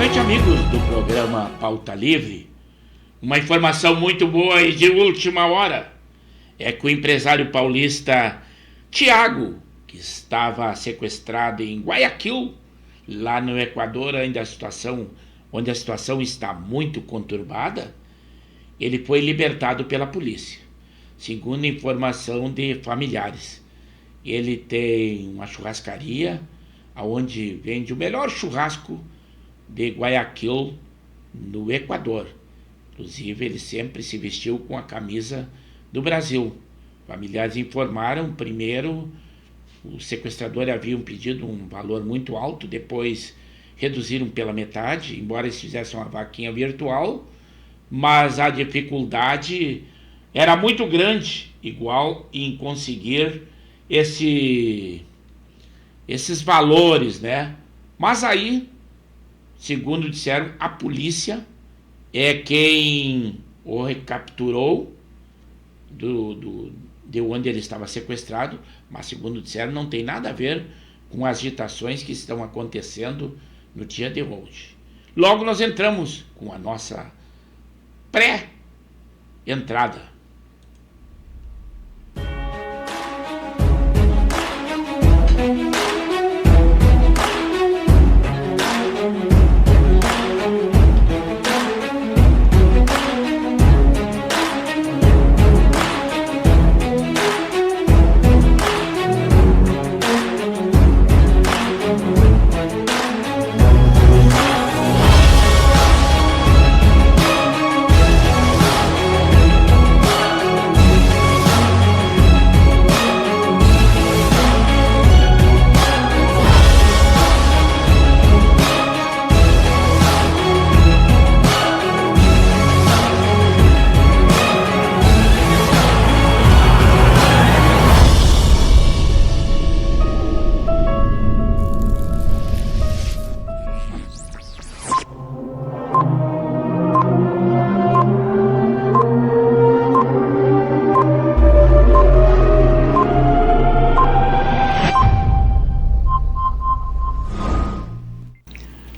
noite, amigos do programa Pauta Livre. Uma informação muito boa e de última hora é que o empresário paulista Tiago, que estava sequestrado em Guayaquil, lá no Equador, onde a situação está muito conturbada, ele foi libertado pela polícia, segundo informação de familiares. Ele tem uma churrascaria onde vende o melhor churrasco de Guayaquil, no Equador. Inclusive, ele sempre se vestiu com a camisa do Brasil. Familiares informaram, primeiro, o sequestrador havia pedido um valor muito alto, depois reduziram pela metade, embora eles fizessem uma vaquinha virtual, mas a dificuldade era muito grande, igual em conseguir esses valores, né? Mas aí, segundo disseram, a polícia é quem o recapturou de onde ele estava sequestrado, mas segundo disseram, não tem nada a ver com as agitações que estão acontecendo no dia de hoje. Logo nós entramos com a nossa pré-entrada.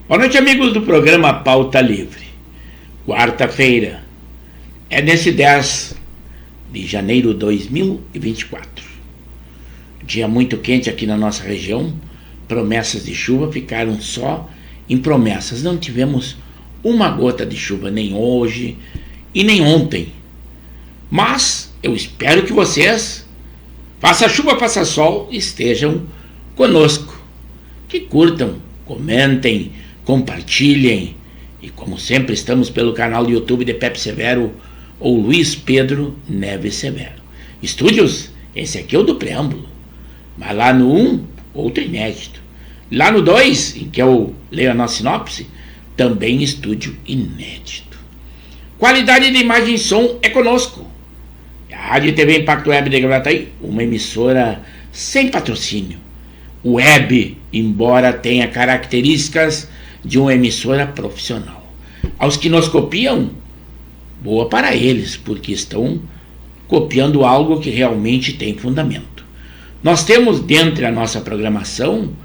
Boa noite, amigos do programa Pauta Livre. Quarta-feira, é nesse 10 de janeiro de 2024. Dia muito quente aqui na nossa região. Promessas de chuva ficaram só em promessas. Não tivemos uma gota de chuva nem hoje e nem ontem. Mas eu espero que vocês, faça chuva, faça sol, estejam conosco. Que curtam, comentem, compartilhem, e como sempre estamos pelo canal do YouTube de Pepe Severo ou Luiz Pedro Neves Severo. Estúdios, esse aqui é o do preâmbulo, mas lá no 1, outro inédito. Lá no 2, em que eu leio a nossa sinopse, também estúdio inédito. Qualidade de imagem e som é conosco. A Rádio e TV Impacto Web de Gravataí, uma emissora sem patrocínio. Web, embora tenha características de uma emissora profissional. Aos que nos copiam, boa para eles, porque estão copiando algo que realmente tem fundamento. Nós temos dentro da nossa programação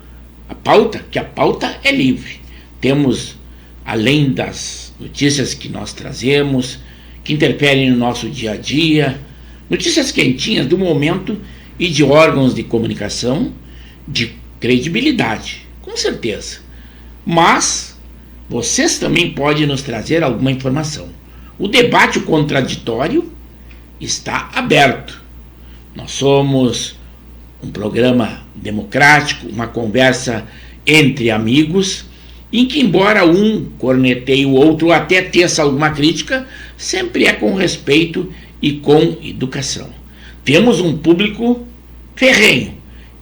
a pauta, que a pauta é livre. Temos, além das notícias que nós trazemos, que interferem no nosso dia a dia, notícias quentinhas do momento e de órgãos de comunicação de credibilidade, com certeza. Mas vocês também podem nos trazer alguma informação. O debate contraditório está aberto. Nós somos um programa democrático, uma conversa entre amigos, em que, embora um corneteie o outro ou até teça alguma crítica, sempre é com respeito e com educação. Temos um público ferrenho,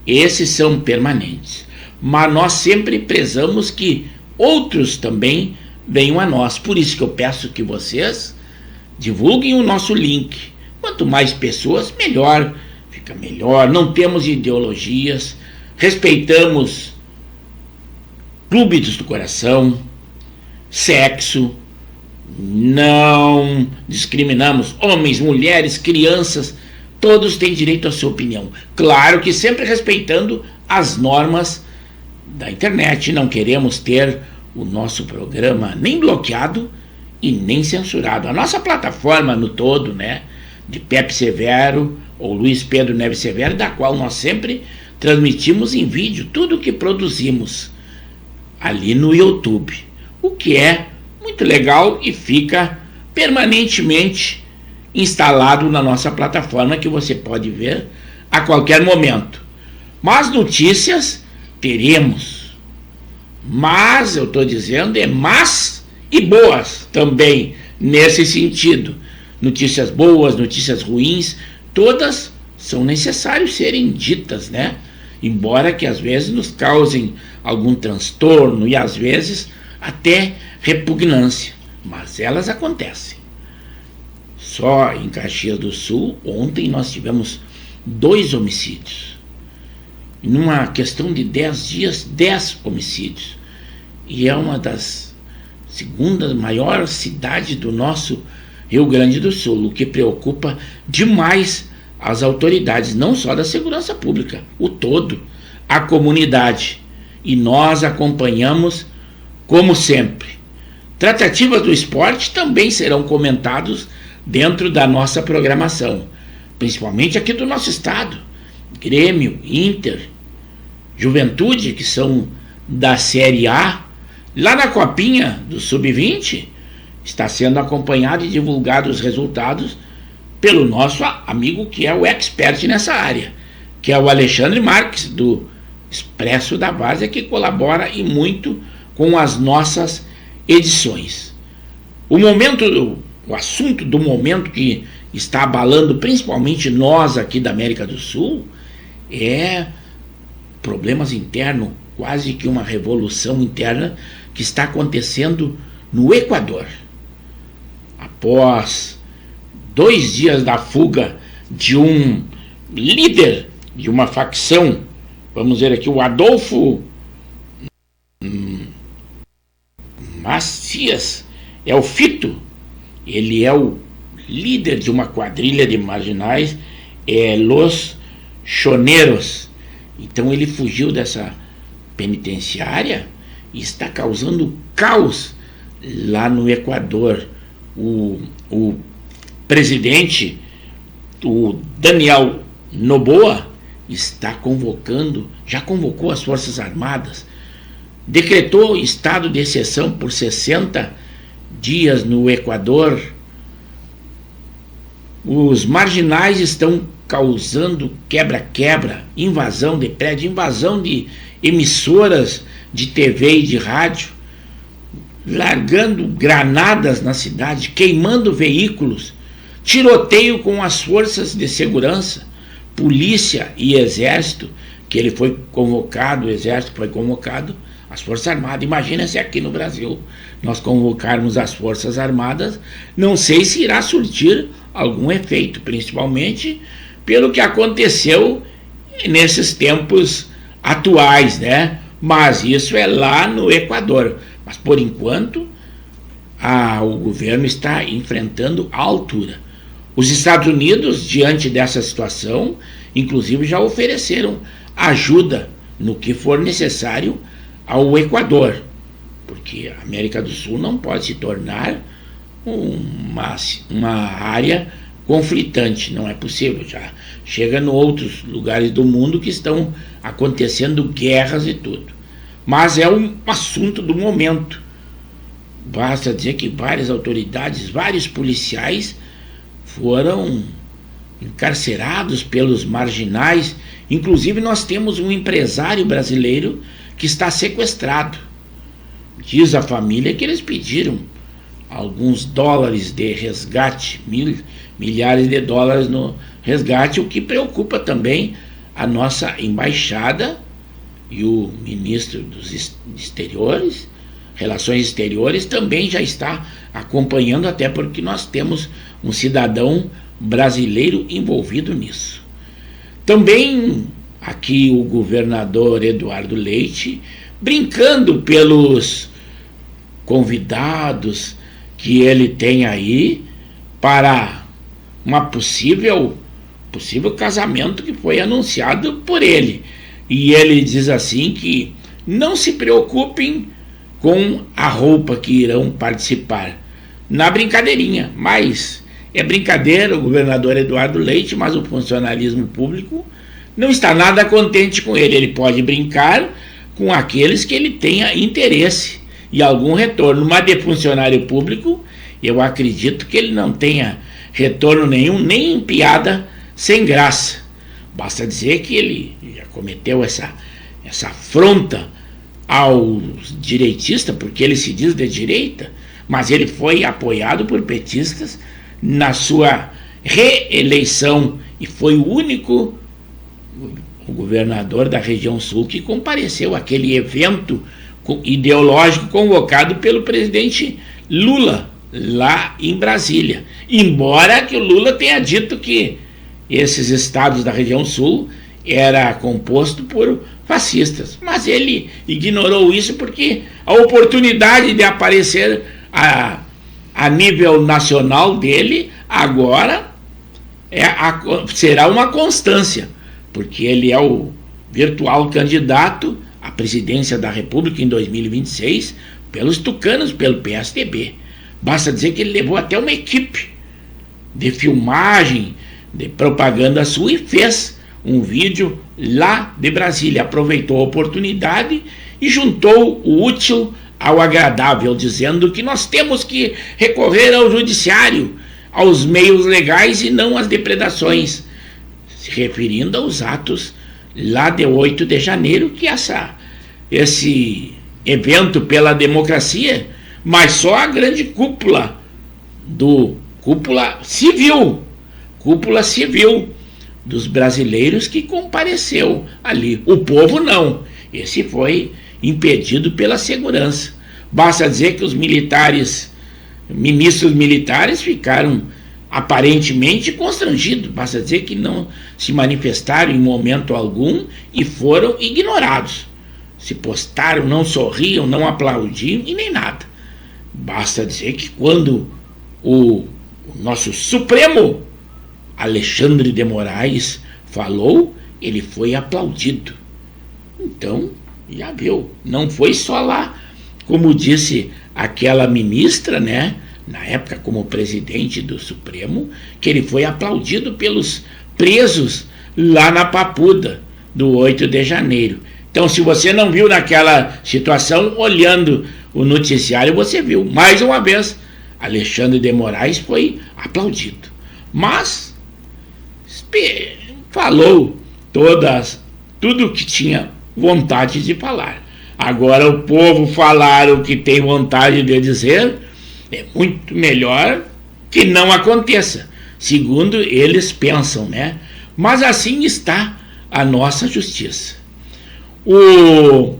esses são permanentes, mas nós sempre prezamos que outros também venham a nós. Por isso que eu peço que vocês divulguem o nosso link. Quanto mais pessoas, melhor, fica melhor. Não temos ideologias, respeitamos clubes do coração, sexo, não discriminamos homens, mulheres, crianças, todos têm direito à sua opinião. Claro que sempre respeitando as normas da internet. Não queremos ter o nosso programa nem bloqueado e nem censurado. A nossa plataforma no todo, né, de Pepe Severo ou Luiz Pedro Neves Severo, da qual nós sempre transmitimos em vídeo tudo o que produzimos ali no YouTube, o que é muito legal e fica permanentemente instalado na nossa plataforma, que você pode ver a qualquer momento. Mas notícias teremos, mas eu estou dizendo más e boas também nesse sentido. Notícias boas, notícias ruins, todas são necessárias serem ditas, né? Embora que às vezes nos causem algum transtorno e às vezes até repugnância, mas elas acontecem. Só em Caxias do Sul, ontem nós tivemos 2 homicídios. Numa questão de 10 dias, 10 homicídios. E é uma das segundas maiores cidades do nosso Rio Grande do Sul, o que preocupa demais as autoridades, não só da segurança pública, o todo, a comunidade. E nós acompanhamos como sempre. Tratativas do esporte também serão comentados dentro da nossa programação, principalmente aqui do nosso estado. Grêmio, Inter, Juventude, que são da Série A. Lá na Copinha do Sub-20 está sendo acompanhado e divulgado os resultados pelo nosso amigo que é o expert nessa área, que é o Alexandre Marques, do Expresso da Várzea, que colabora e muito com as nossas edições. O assunto do momento que está abalando principalmente nós aqui da América do Sul é problemas internos, quase que uma revolução interna que está acontecendo no Equador. Após 2 dias da fuga de um líder de uma facção, vamos ver aqui, o Adolfo Macias, é o Fito, ele é o líder de uma quadrilha de marginais, Los Choneros. Então ele fugiu dessa penitenciária e está causando caos lá no Equador. O presidente, o Daniel Noboa, já convocou as Forças Armadas, decretou estado de exceção por 60 dias no Equador. Os marginais estão causando quebra-quebra, invasão de prédio, invasão de emissoras de TV e de rádio, largando granadas na cidade, queimando veículos, tiroteio com as forças de segurança, polícia e exército, que ele foi convocado, o exército foi convocado, as Forças Armadas. Imagina se aqui no Brasil nós convocarmos as Forças Armadas, não sei se irá surtir algum efeito, principalmente pelo que aconteceu nesses tempos atuais, né? Mas isso é lá no Equador. Mas por enquanto o governo está enfrentando a altura. Os Estados Unidos, diante dessa situação, inclusive já ofereceram ajuda no que for necessário ao Equador, porque a América do Sul não pode se tornar uma área conflitante, não é possível. Já chega em outros lugares do mundo que estão acontecendo guerras e tudo. Mas é um assunto do momento. Basta dizer que várias autoridades, vários policiais foram encarcerados pelos marginais. Inclusive nós temos um empresário brasileiro que está sequestrado. Diz a família que eles pediram alguns dólares de resgate, milhares de dólares no resgate, o que preocupa também a nossa embaixada e o ministro dos exteriores, Relações Exteriores, também já está acompanhando, até porque nós temos um cidadão brasileiro envolvido nisso. Também aqui o governador Eduardo Leite, brincando pelos convidados que ele tem aí para uma possível casamento que foi anunciado por ele. E ele diz assim que não se preocupem com a roupa que irão participar na brincadeirinha. Mas é brincadeira, o governador Eduardo Leite, mas o funcionalismo público não está nada contente com ele. Ele pode brincar com aqueles que ele tenha interesse e algum retorno, mas de funcionário público, eu acredito que ele não tenha retorno nenhum, nem em piada sem graça. Basta dizer que ele já cometeu essa afronta aos direitistas, porque ele se diz de direita, mas ele foi apoiado por petistas na sua reeleição e foi o único governador da região sul que compareceu àquele evento ideológico convocado pelo presidente Lula lá em Brasília. Embora que o Lula tenha dito que esses estados da região sul era composto por fascistas, mas ele ignorou isso porque a oportunidade de aparecer a nível nacional dele agora será uma constância, porque ele é o virtual candidato à presidência da República em 2026 pelos tucanos, pelo PSDB. Basta dizer que ele levou até uma equipe de filmagem, de propaganda sua e fez um vídeo lá de Brasília. Aproveitou a oportunidade e juntou o útil ao agradável, dizendo que nós temos que recorrer ao judiciário, aos meios legais e não às depredações, se referindo aos atos lá de 8 de janeiro, que esse evento pela democracia, mas só a grande cúpula civil dos brasileiros que compareceu ali. O povo não, esse foi impedido pela segurança. Basta dizer que os ministros militares ficaram aparentemente constrangidos, basta dizer que não se manifestaram em momento algum e foram ignorados. Se postaram, não sorriam, não aplaudiam e nem nada. Basta dizer que quando o nosso Supremo Alexandre de Moraes falou, ele foi aplaudido. Então, já viu, não foi só lá, como disse aquela ministra, né, na época como presidente do Supremo, que ele foi aplaudido pelos presos lá na Papuda do 8 de janeiro. Então, se você não viu naquela situação, olhando o noticiário, você viu, mais uma vez, Alexandre de Moraes foi aplaudido. Mas falou tudo o que tinha vontade de falar. Agora o povo falar o que tem vontade de dizer é muito melhor que não aconteça, segundo eles pensam, né? Mas assim está a nossa justiça. O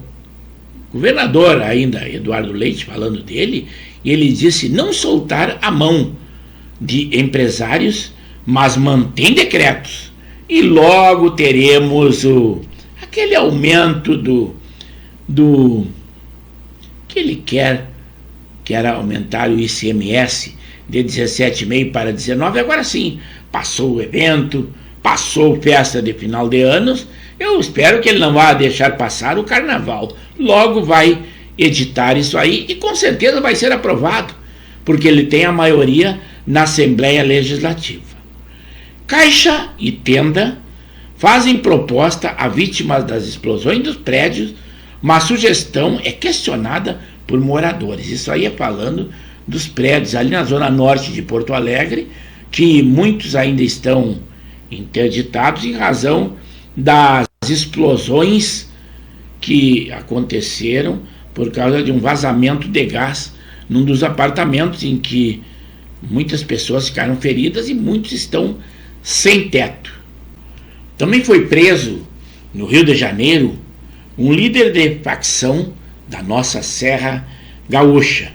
governador ainda, Eduardo Leite, falando dele, ele disse não soltar a mão de empresários, mas mantém decretos. E logo teremos aquele aumento que ele quer, que era aumentar o ICMS de 17,5 para 19, agora sim, passou o evento, passou festa de final de anos, eu espero que ele não vá deixar passar o carnaval, logo vai editar isso aí e com certeza vai ser aprovado, porque ele tem a maioria na Assembleia Legislativa. Caixa e Tenda fazem proposta a vítimas das explosões dos prédios, mas a sugestão é questionada por moradores. Isso aí é falando dos prédios ali na zona norte de Porto Alegre, que muitos ainda estão interditados em razão das explosões que aconteceram por causa de um vazamento de gás num dos apartamentos em que muitas pessoas ficaram feridas e muitos estão sem teto. Também foi preso no Rio de Janeiro um líder de facção da nossa Serra Gaúcha.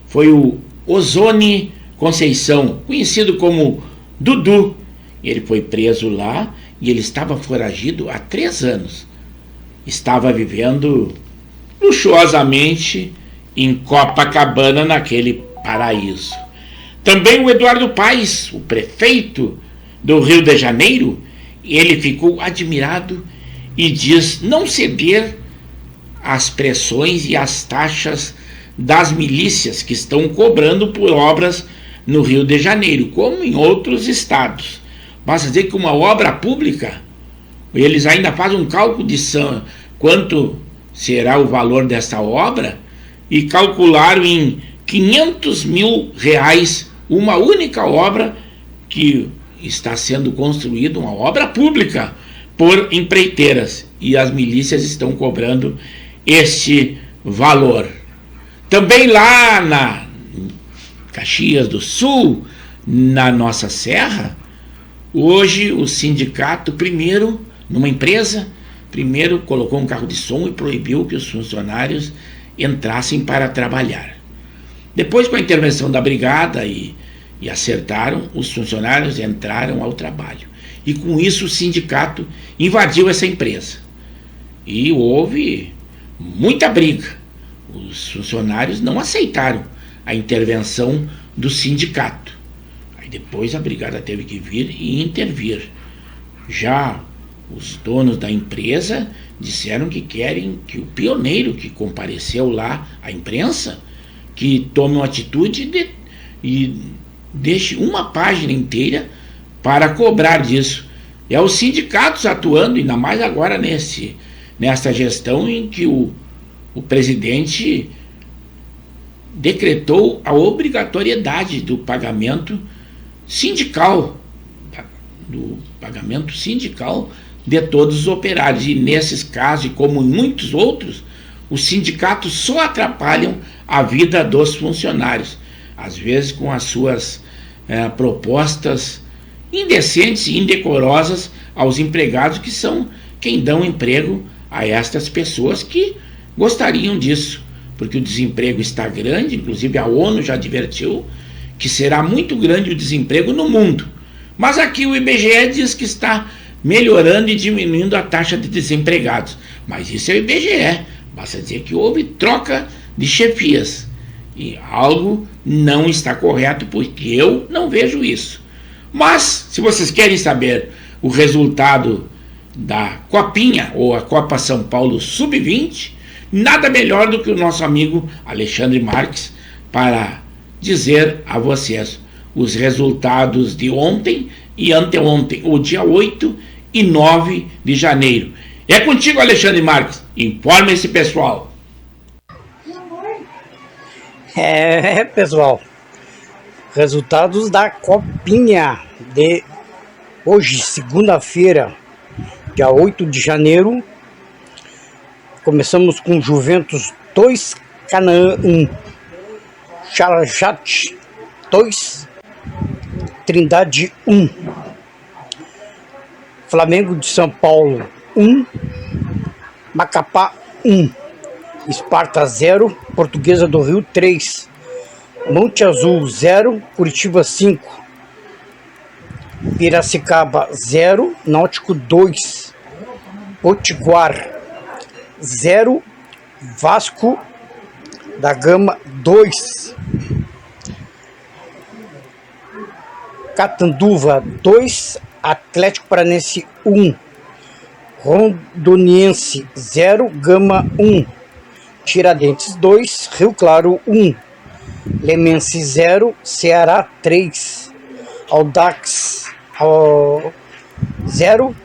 Foi o Ozone Conceição, conhecido como Dudu. Ele foi preso lá e ele estava foragido há 3 anos. Estava vivendo luxuosamente em Copacabana, naquele paraíso. Também o Eduardo Paes, o prefeito do Rio de Janeiro, ele ficou admirado e diz não ceder às pressões e às taxas das milícias que estão cobrando por obras no Rio de Janeiro, como em outros estados. Basta dizer que uma obra pública, eles ainda fazem um cálculo de quanto será o valor dessa obra e calcularam em 500 mil reais uma única obra que está sendo construída, uma obra pública, por empreiteiras, e as milícias estão cobrando este valor. Também lá na Caxias do Sul, na nossa serra, hoje o sindicato, primeiro, numa empresa, primeiro colocou um carro de som e proibiu que os funcionários entrassem para trabalhar. Depois, com a intervenção da brigada e acertaram, os funcionários entraram ao trabalho. E com isso o sindicato invadiu essa empresa. E houve muita briga. Os funcionários não aceitaram a intervenção do sindicato. Aí depois a brigada teve que vir e intervir. Já os donos da empresa disseram que querem que o pioneiro que compareceu lá, a imprensa, que tome uma atitude e deixe uma página inteira para cobrar disso. É os sindicatos atuando, ainda mais agora nesta gestão em que o presidente decretou a obrigatoriedade do pagamento sindical, de todos os operários. E nesses casos, e como em muitos outros, os sindicatos só atrapalham a vida dos funcionários, às vezes com as suas propostas indecentes e indecorosas aos empregados, que são quem dão emprego a estas pessoas que gostariam disso, porque o desemprego está grande. Inclusive a ONU já advertiu que será muito grande o desemprego no mundo, mas aqui o IBGE diz que está melhorando e diminuindo a taxa de desempregados, mas isso é o IBGE, basta dizer que houve troca de chefias e algo não está correto, porque eu não vejo isso. Mas se vocês querem saber o resultado da Copinha, ou a Copa São Paulo Sub-20, nada melhor do que o nosso amigo Alexandre Marques para dizer a vocês os resultados de ontem e anteontem, o dia 8 e 9 de janeiro. É contigo, Alexandre Marques. Informe esse pessoal. Pessoal, resultados da Copinha de hoje, segunda-feira, dia 8 de janeiro. Começamos com Juventus 2, Canaã 1, Charajat 2, Trindade 1, Flamengo de São Paulo 1, Macapá 1, Esparta 0, Portuguesa do Rio 3, Monte Azul 0, Curitiba 5, Piracicaba 0, Náutico 2, Potiguar 0, Vasco da Gama 2, Catanduva 2, Atlético Paranense 1, Rondoniense 0, Gama 1, Tiradentes 2, Rio Claro 1, Lemense 0, Ceará 3, Audax 0,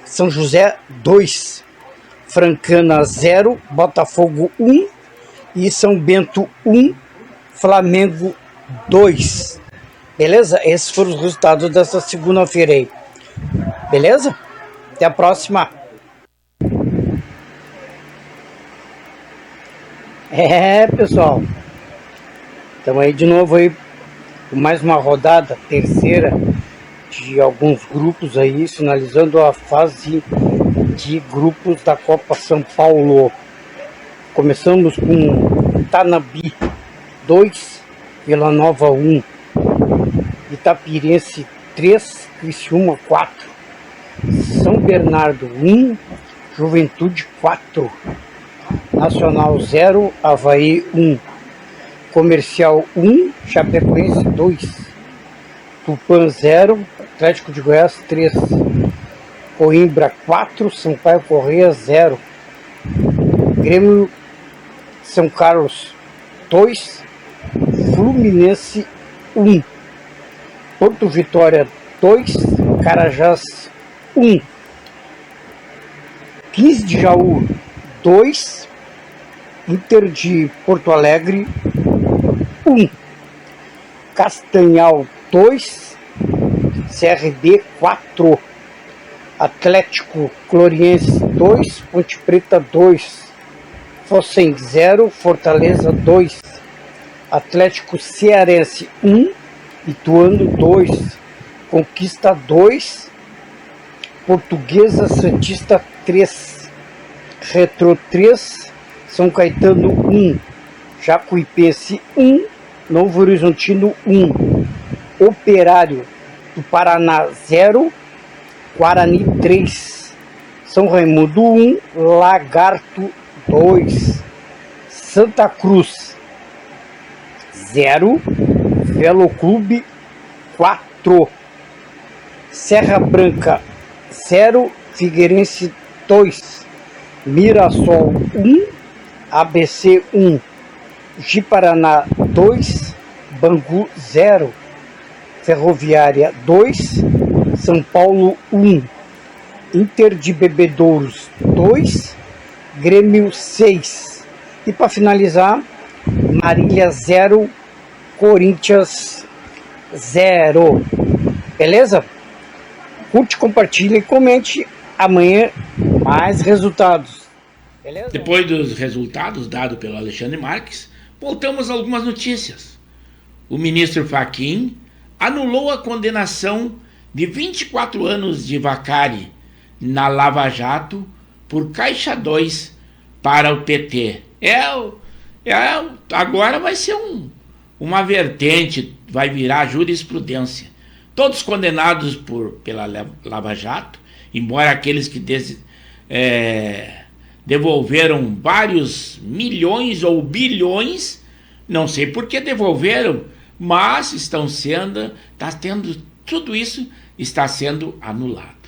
São José 2, Francana 0, Botafogo 1 e São Bento 1, Flamengo 2. Beleza? Esses foram os resultados dessa segunda-feira aí. Beleza? Até a próxima. Pessoal, estamos aí de novo aí com mais uma rodada, terceira de alguns grupos aí, finalizando a fase de grupos da Copa São Paulo. Começamos com Tanabi 2, Vila Nova 1, Itapirense 3, Criciúma 4, São Bernardo 1, Juventude 4, Nacional 0, Avaí 1, Comercial 1, Chapecoense 2, Tupã 0, Atlético de Goiás 3, Coimbra 4, Sampaio Corrêa 0, Grêmio São Carlos 2, Fluminense 1, Porto Vitória 2, Carajás 1, 15 de Jaú 2, Inter de Porto Alegre 1, Castanhal 2, CRB 4, Atlético Cloriense 2, Ponte Preta 2, Fossem 0, Fortaleza 2, Atlético Cearense 1, Ituano 2, Conquista 2, Portuguesa Santista 3, Retrô 3, São Caetano 1, Jacuipense 1, Novo Horizontino 1, Operário do Paraná 0, Guarani 3, São Raimundo 1, Lagarto 2, Santa Cruz 0, Velo Clube 4, Serra Branca 0, Figueirense 2, Mirassol 1, ABC 1, Ji-Paraná 2, Bangu 0, Ferroviária 2, São Paulo 1, Inter de Bebedouros 2, Grêmio 6. E para finalizar, Marília 0, Corinthians 0. Beleza? Curte, compartilhe e comente. Amanhã mais resultados. Beleza? Depois dos resultados dados pelo Alexandre Marques, voltamos a algumas notícias. O ministro Fachin anulou a condenação de 24 anos de Vacari na Lava Jato por Caixa 2 para o PT. Agora vai ser uma vertente, vai virar jurisprudência. Todos condenados pela Lava Jato, embora aqueles que devolveram vários milhões ou bilhões, não sei por que devolveram, mas tudo isso está sendo anulado.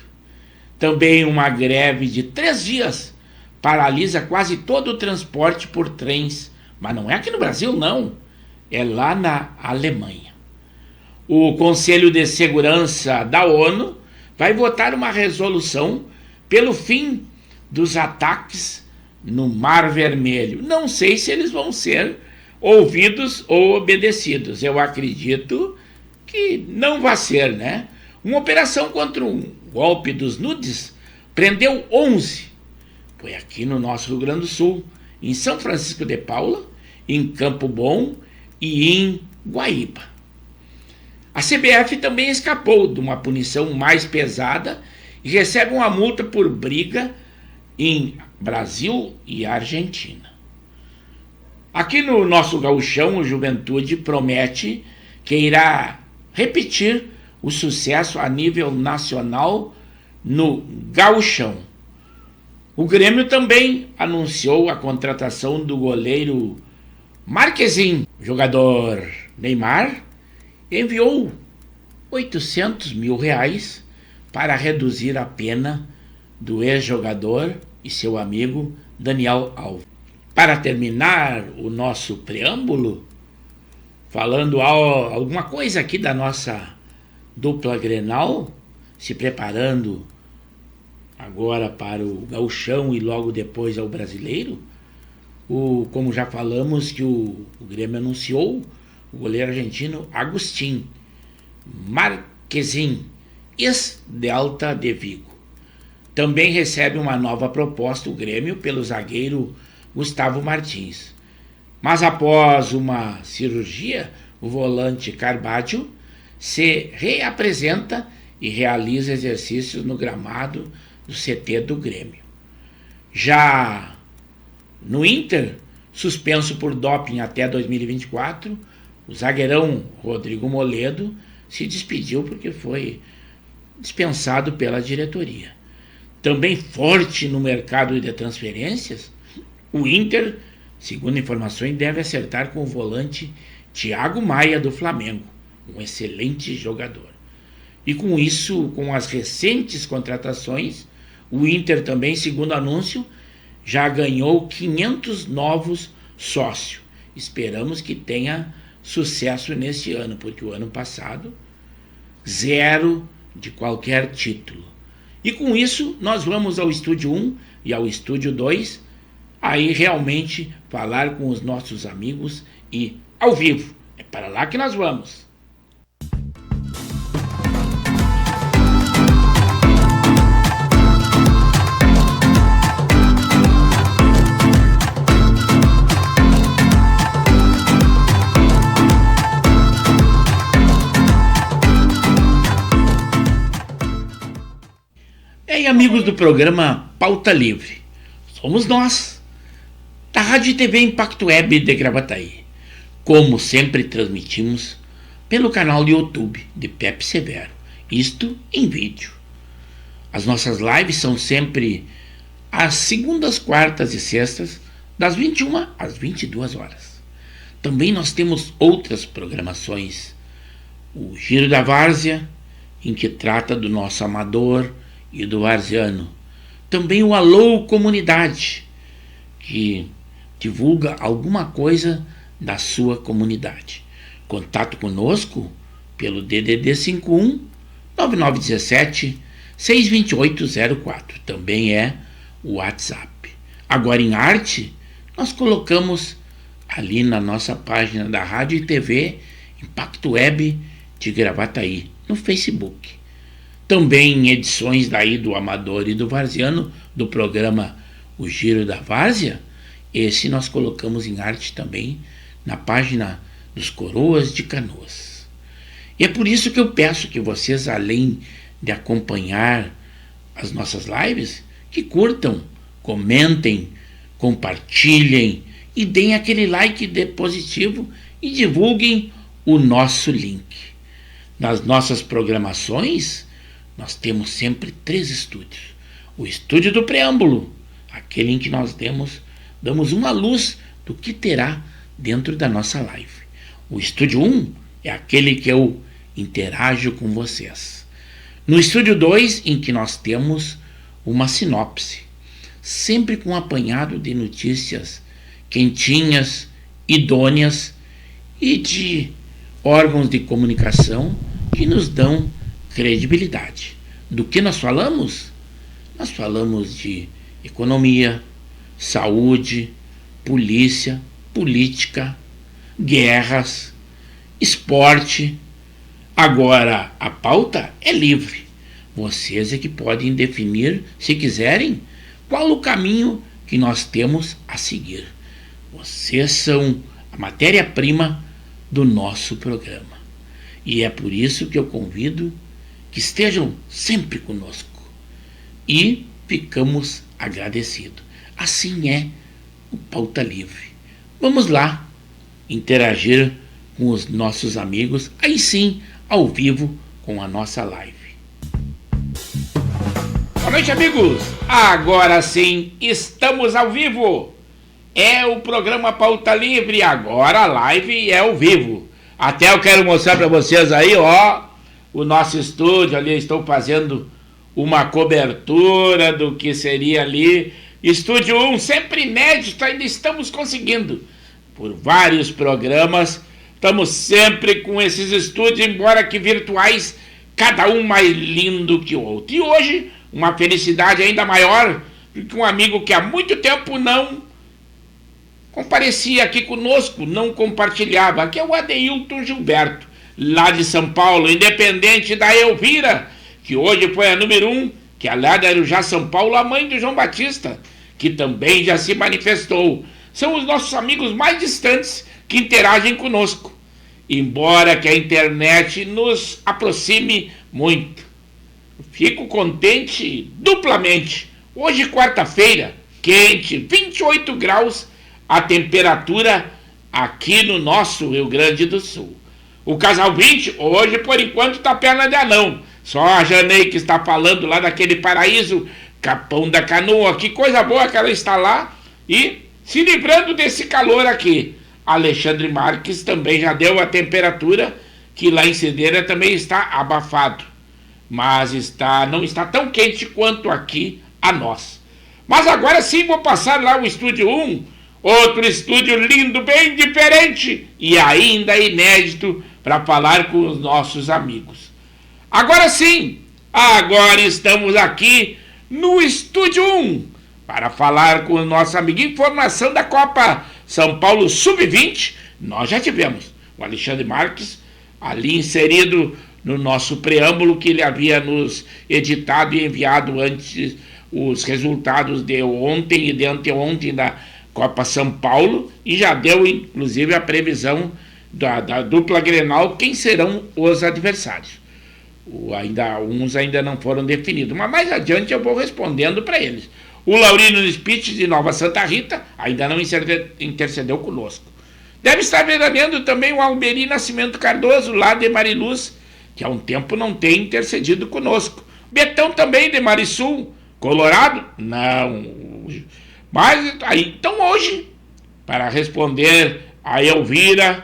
Também uma greve de 3 dias paralisa quase todo o transporte por trens, mas não é aqui no Brasil não, é lá na Alemanha. O Conselho de Segurança da ONU vai votar uma resolução pelo fim dos ataques no Mar Vermelho. Não sei se eles vão ser ouvidos ou obedecidos. Eu acredito que não vai ser, né? Uma operação contra um golpe dos nudes prendeu 11. Foi aqui no nosso Rio Grande do Sul, em São Francisco de Paula, em Campo Bom e em Guaíba. A CBF também escapou de uma punição mais pesada e recebe uma multa por briga em Brasil e Argentina. Aqui no nosso gauchão, o Juventude promete que irá repetir o sucesso a nível nacional no gauchão. O Grêmio também anunciou a contratação do goleiro Marquezin. O jogador Neymar enviou 800 mil reais para reduzir a pena do ex-jogador e seu amigo Daniel Alves. Para terminar o nosso preâmbulo, falando alguma coisa aqui da nossa dupla Grenal, se preparando agora para o gauchão e logo depois ao brasileiro, como já falamos que o Grêmio anunciou, o goleiro argentino Agustín Marquezin, ex-Delta de Vigo. Também recebe uma nova proposta o Grêmio pelo zagueiro Gustavo Martins. Mas após uma cirurgia, o volante Carbaggio se reapresenta e realiza exercícios no gramado do CT do Grêmio. Já no Inter, suspenso por doping até 2024, o zagueirão Rodrigo Moledo se despediu porque foi dispensado pela diretoria. Também forte no mercado de transferências, o Inter, segundo informações, deve acertar com o volante Thiago Maia do Flamengo, um excelente jogador. E com isso, com as recentes contratações, o Inter também, segundo anúncio, já ganhou 500 novos sócios esperamos que tenha sucesso neste ano, porque o ano passado, 0 de qualquer título. E com isso, nós vamos ao Estúdio 1 e ao Estúdio 2, aí realmente falar com os nossos amigos e ao vivo. É para lá que nós vamos. E aí, amigos do programa Pauta Livre, somos nós, da Rádio e TV Impacto Web de Gravataí. Como sempre, transmitimos pelo canal do YouTube de Pepe Severo, isto em vídeo. As nossas lives são sempre às segundas, quartas e sextas, das 21 às 22 horas. Também nós temos outras programações, o Giro da Várzea, em que trata do nosso amador e do varziano. Também o Alô Comunidade, que divulga alguma coisa da sua comunidade. Contato conosco pelo DDD 51 9917 62804. Também é o WhatsApp. Agora em arte, nós colocamos ali na nossa página da Rádio e TV Impacto Web de Gravataí, no Facebook. Também em edições daí do Amador e do Varziano, do programa O Giro da Várzea, esse nós colocamos em arte também na página dos Coroas de Canoas. E é por isso que eu peço que vocês, além de acompanhar as nossas lives, que curtam, comentem, compartilhem e deem aquele like positivo e divulguem o nosso link. Nas nossas programações, nós temos sempre 3 estúdios. O estúdio do preâmbulo, aquele em que nós damos uma luz do que terá dentro da nossa live. O estúdio 1 é aquele que eu interajo com vocês. No estúdio 2, em que nós temos uma sinopse, sempre com um apanhado de notícias quentinhas, idôneas e de órgãos de comunicação que nos dão credibilidade. Do que nós falamos? Nós falamos de economia, saúde, polícia, política, guerras, esporte. Agora, a pauta é livre. Vocês é que podem definir, se quiserem, qual o caminho que nós temos a seguir. Vocês são a matéria-prima do nosso programa. E é por isso que eu convido que estejam sempre conosco. E ficamos agradecidos. Assim é o Pauta Livre. Vamos lá interagir com os nossos amigos, aí sim, ao vivo, com a nossa live. Boa noite, amigos! Agora sim, estamos ao vivo. É o programa Pauta Livre, agora a live é ao vivo. Até eu quero mostrar para vocês aí, ó, o nosso estúdio ali. Estou fazendo uma cobertura do que seria ali. Estúdio 1, sempre inédito, ainda estamos conseguindo. Por vários programas, estamos sempre com esses estúdios, embora que virtuais, cada um mais lindo que o outro. E hoje, uma felicidade ainda maior, porque um amigo que há muito tempo não comparecia aqui conosco, não compartilhava, que é o Adeilton Gilberto, lá de São Paulo, independente da Elvira, que hoje foi a número 1, que é lá da Arujá, São Paulo, a mãe do João Batista, que também já se manifestou. São os nossos amigos mais distantes que interagem conosco, embora que a internet nos aproxime muito. Fico contente duplamente. Hoje, quarta-feira, quente, 28 graus, a temperatura aqui no nosso Rio Grande do Sul. O Casal 20, hoje, por enquanto, está perna de anão. Só a Janei que está falando lá daquele paraíso, Capão da Canoa. Que coisa boa que ela está lá e se livrando desse calor aqui. Alexandre Marques também já deu a temperatura, que lá em Cedeira também está abafado. Mas não está tão quente quanto aqui a nós. Mas agora sim vou passar lá o Estúdio 1, outro estúdio lindo, bem diferente e ainda inédito para falar com os nossos amigos. Agora sim, agora estamos aqui no Estúdio 1 para falar com o nosso amigo. Informação da Copa São Paulo Sub-20, nós já tivemos o Alexandre Marques ali inserido no nosso preâmbulo que ele havia nos editado e enviado antes os resultados de ontem e de anteontem da Copa São Paulo, e já deu inclusive a previsão da dupla Grenal, quem serão os adversários. Uns ainda não foram definidos, mas mais adiante eu vou respondendo para eles. O Laurino Spitz de Nova Santa Rita ainda não intercedeu conosco. Deve estar veraneando também o Alberi Nascimento Cardoso, lá de Mariluz, que há um tempo não tem intercedido conosco. Betão também de Marisul, Colorado? Não. Mas aí, então hoje, para responder a Elvira,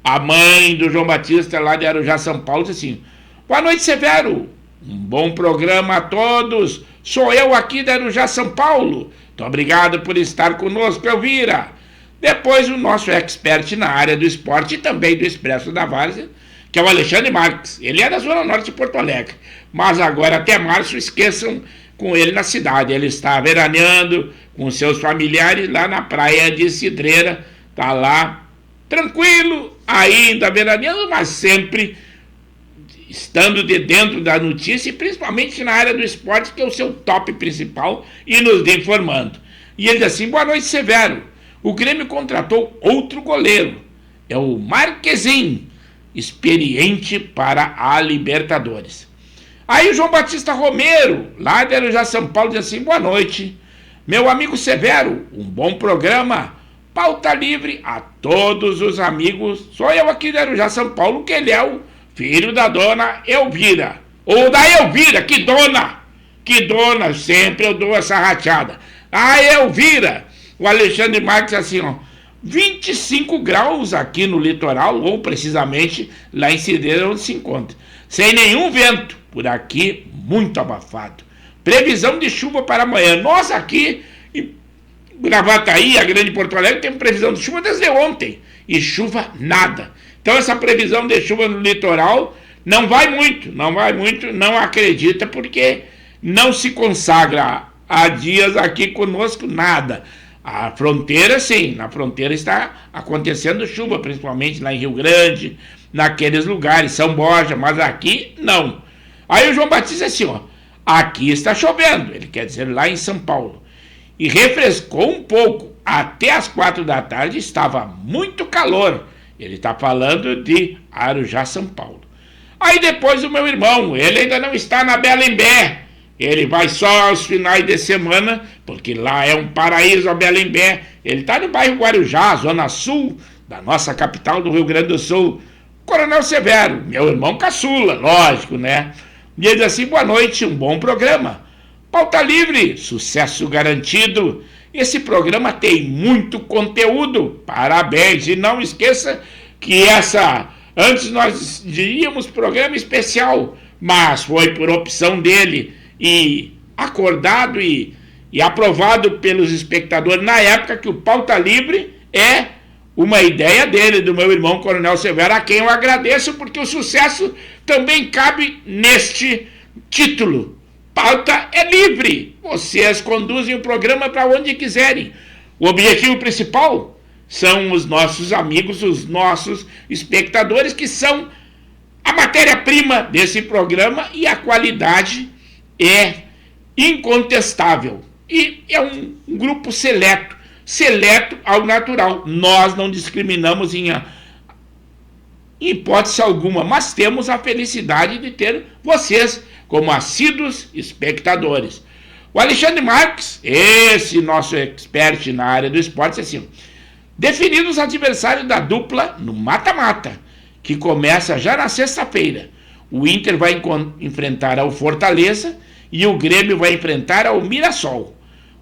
a mãe do João Batista lá de Arujá, São Paulo, disse assim: boa noite, Severo. Um bom programa a todos. Sou eu aqui de Arujá, São Paulo. Muito obrigado por estar conosco, Elvira. Depois o nosso expert na área do esporte e também do Expresso da Várzea, que é o Alexandre Marques. Ele é da Zona Norte de Porto Alegre, mas agora até março esqueçam com ele na cidade. Ele está veraneando com seus familiares lá na praia de Cidreira. Está lá tranquilo, ainda veraneando, mas sempre estando de dentro da notícia e principalmente na área do esporte, que é o seu top principal, e nos informando. E ele diz assim: boa noite, Severo. O Grêmio contratou outro goleiro, é o Marquezin, experiente para a Libertadores. Aí o João Batista Romero, lá de Arujá, São Paulo, diz assim: boa noite, meu amigo Severo, um bom programa, pauta livre a todos os amigos. Sou eu aqui de Arujá, São Paulo, que ele é o filho da dona Elvira, ou da Elvira, que dona, sempre eu dou essa rachada. A Elvira. O Alexandre Marques assim, ó, 25 graus aqui no litoral, ou precisamente lá em Cidreira, onde se encontra. Sem nenhum vento, por aqui muito abafado. Previsão de chuva para amanhã. Nós aqui em Gravataí, a Grande Porto Alegre, temos previsão de chuva desde ontem. E chuva nada. Então essa previsão de chuva no litoral não vai muito, não acredita, porque não se consagra há dias aqui conosco nada. A fronteira, sim, na fronteira está acontecendo chuva, principalmente lá em Rio Grande, naqueles lugares, São Borja, mas aqui não. Aí o João Batista assim, ó, aqui está chovendo, ele quer dizer lá em São Paulo, e refrescou um pouco, até as 4 da tarde estava muito calor, ele está falando de Arujá, São Paulo. Aí depois o meu irmão, ele ainda não está na Belembé, ele vai só aos finais de semana, porque lá é um paraíso a Belembé. Ele está no bairro Guarujá, zona sul da nossa capital do Rio Grande do Sul. Coronel Severo, meu irmão caçula, lógico, né? E ele diz assim: boa noite, um bom programa. Pauta livre, sucesso garantido. Esse programa tem muito conteúdo, parabéns. E não esqueça que antes nós diríamos programa especial, mas foi por opção dele e acordado e aprovado pelos espectadores na época que o Pauta Livre é uma ideia dele, do meu irmão Coronel Severo, a quem eu agradeço, porque o sucesso também cabe neste título. Pauta é livre, vocês conduzem o programa para onde quiserem. O objetivo principal são os nossos amigos, os nossos espectadores, que são a matéria-prima desse programa, e a qualidade é incontestável. E é um grupo seleto ao natural. Nós não discriminamos em hipótese alguma, mas temos a felicidade de ter vocês como assíduos espectadores. O Alexandre Marques, esse nosso expert na área do esporte, assim: definidos os adversários da dupla no mata-mata, que começa já na sexta-feira. O Inter vai enfrentar ao Fortaleza e o Grêmio vai enfrentar ao Mirassol.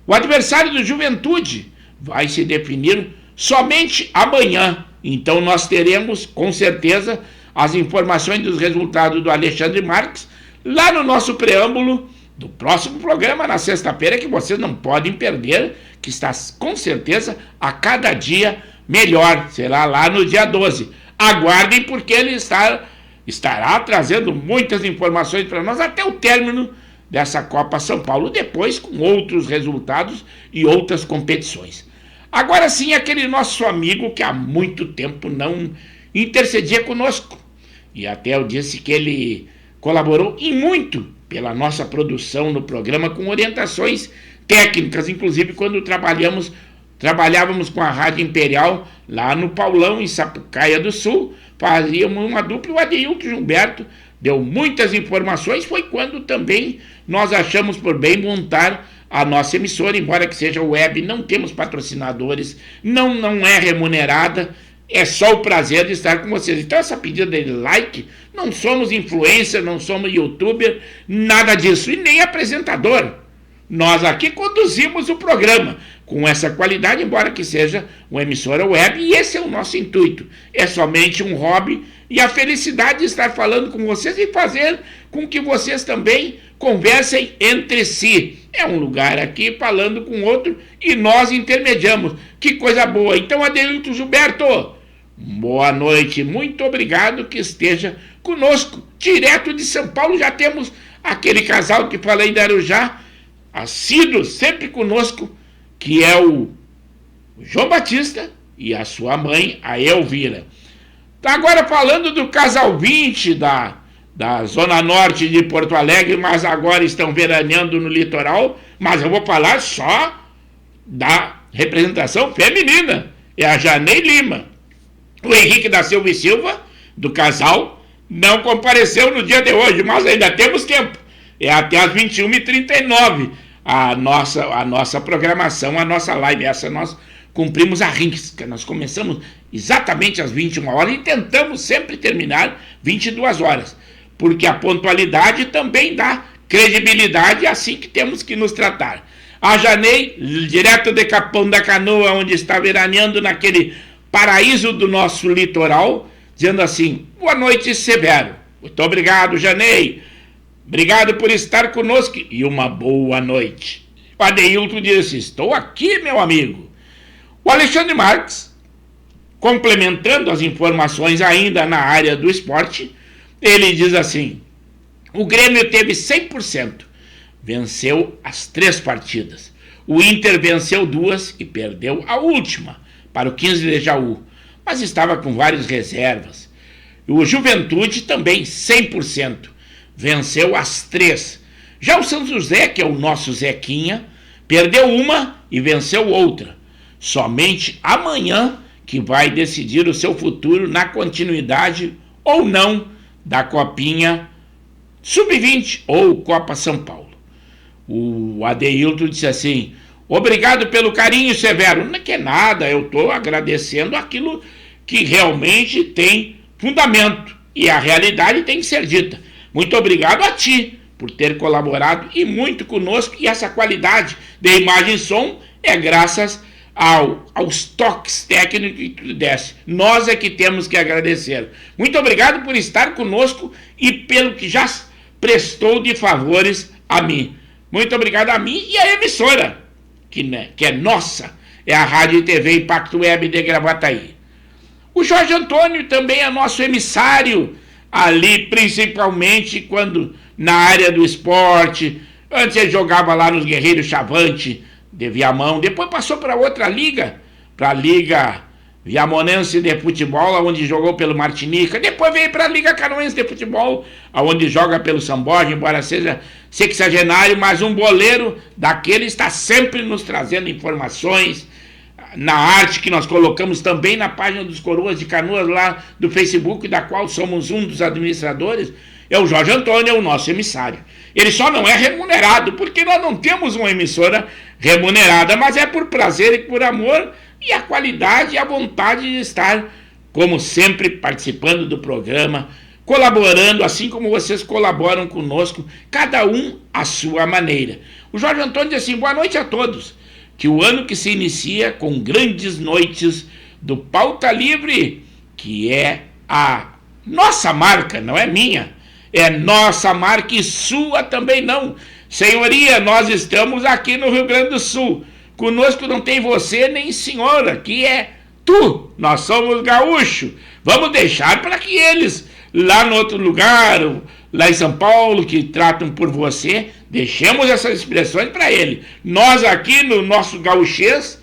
O adversário do Juventude vai se definir somente amanhã. Então nós teremos, com certeza, as informações dos resultados do Alexandre Marques lá no nosso preâmbulo do próximo programa, na sexta-feira, que vocês não podem perder, que está com certeza a cada dia melhor, será lá no dia 12. Aguardem, porque ele estará trazendo muitas informações para nós até o término dessa Copa São Paulo, depois com outros resultados e outras competições. Agora sim, aquele nosso amigo que há muito tempo não intercedia conosco, e até eu disse que ele colaborou e muito pela nossa produção no programa, com orientações técnicas, inclusive quando trabalhávamos com a Rádio Imperial lá no Paulão, em Sapucaia do Sul, fazíamos uma dupla. O Adeilton Gilberto deu muitas informações. Foi quando também nós achamos por bem montar a nossa emissora, embora que seja web, não temos patrocinadores, não é remunerada, é só o prazer de estar com vocês. Então essa pedida de like, não somos influencer, não somos youtuber, nada disso, e nem apresentador. Nós aqui conduzimos o programa com essa qualidade, embora que seja uma emissora web, e esse é o nosso intuito. É somente um hobby e a felicidade de estar falando com vocês e fazer com que vocês também conversem entre si. É um lugar aqui falando com outro e nós intermediamos. Que coisa boa. Então, Adeilton Gilberto, boa noite, muito obrigado que esteja conosco, direto de São Paulo. Já temos aquele casal que falei da Arujá, assíduo sempre conosco, que é o João Batista e a sua mãe, a Elvira. Agora falando do casal 20 da Zona Norte de Porto Alegre, mas agora estão veraneando no litoral, mas eu vou falar só da representação feminina, é a Janei Lima. O Henrique da Silva e Silva, do casal, não compareceu no dia de hoje, mas ainda temos tempo. É até às 21h39 a nossa programação, a nossa live. Essa nós cumprimos a risca. Nós começamos exatamente às 21 horas e tentamos sempre terminar 22 horas, porque a pontualidade também dá credibilidade, é assim que temos que nos tratar. A Janei, direto de Capão da Canoa, onde está veraneando naquele paraíso do nosso litoral, dizendo assim: boa noite, Severo. Muito obrigado, Janei. Obrigado por estar conosco e uma boa noite. O Adeilton disse: estou aqui, meu amigo. O Alexandre Marques, complementando as informações ainda na área do esporte, ele diz assim: o Grêmio teve 100%, venceu as 3 partidas. O Inter venceu 2 e perdeu a última para o 15 de Jaú, mas estava com várias reservas. O Juventude também 100%, venceu as 3. Já o São José, que é o nosso Zequinha, perdeu uma e venceu outra. Somente amanhã que vai decidir o seu futuro na continuidade ou não da Copinha Sub-20 ou Copa São Paulo. O Adeilton disse assim: obrigado pelo carinho, Severo. Não é que é nada, eu estou agradecendo aquilo que realmente tem fundamento e a realidade tem que ser dita. Muito obrigado a ti por ter colaborado e muito conosco, e essa qualidade de imagem e som é graças aos toques técnicos que tu desse. Nós é que temos que agradecer. Muito obrigado por estar conosco e pelo que já prestou de favores a mim. Muito obrigado a mim e a emissora, que é nossa, é a Rádio e TV Impacto Web de Gravataí. O Jorge Antônio também é nosso emissário, ali principalmente quando na área do esporte. Antes ele jogava lá nos Guerreiros Chavante de Viamão, depois passou para outra liga, para a Liga Viamonense de Futebol, onde jogou pelo Martinica, depois veio para a Liga Canoense de Futebol, onde joga pelo São Borja, embora seja sexagenário, mas um boleiro daquele, está sempre nos trazendo informações na arte que nós colocamos também na página dos Coroas de Canoas lá do Facebook, da qual somos um dos administradores. É o Jorge Antônio, é o nosso emissário. Ele só não é remunerado, porque nós não temos uma emissora remunerada, mas é por prazer e por amor, e a qualidade e a vontade de estar, como sempre, participando do programa, colaborando, assim como vocês colaboram conosco, cada um à sua maneira. O Jorge Antônio diz assim: boa noite a todos. Que o ano que se inicia com grandes noites do Pauta Livre, que é a nossa marca, não é minha, é nossa marca e sua também não. Senhoria, nós estamos aqui no Rio Grande do Sul, Conosco não tem você nem senhora, aqui é tu. Nós somos gaúchos. Vamos deixar para que eles, lá no outro lugar, lá em São Paulo, que tratam por você, deixemos essas expressões para ele. Nós aqui, no nosso gaúchês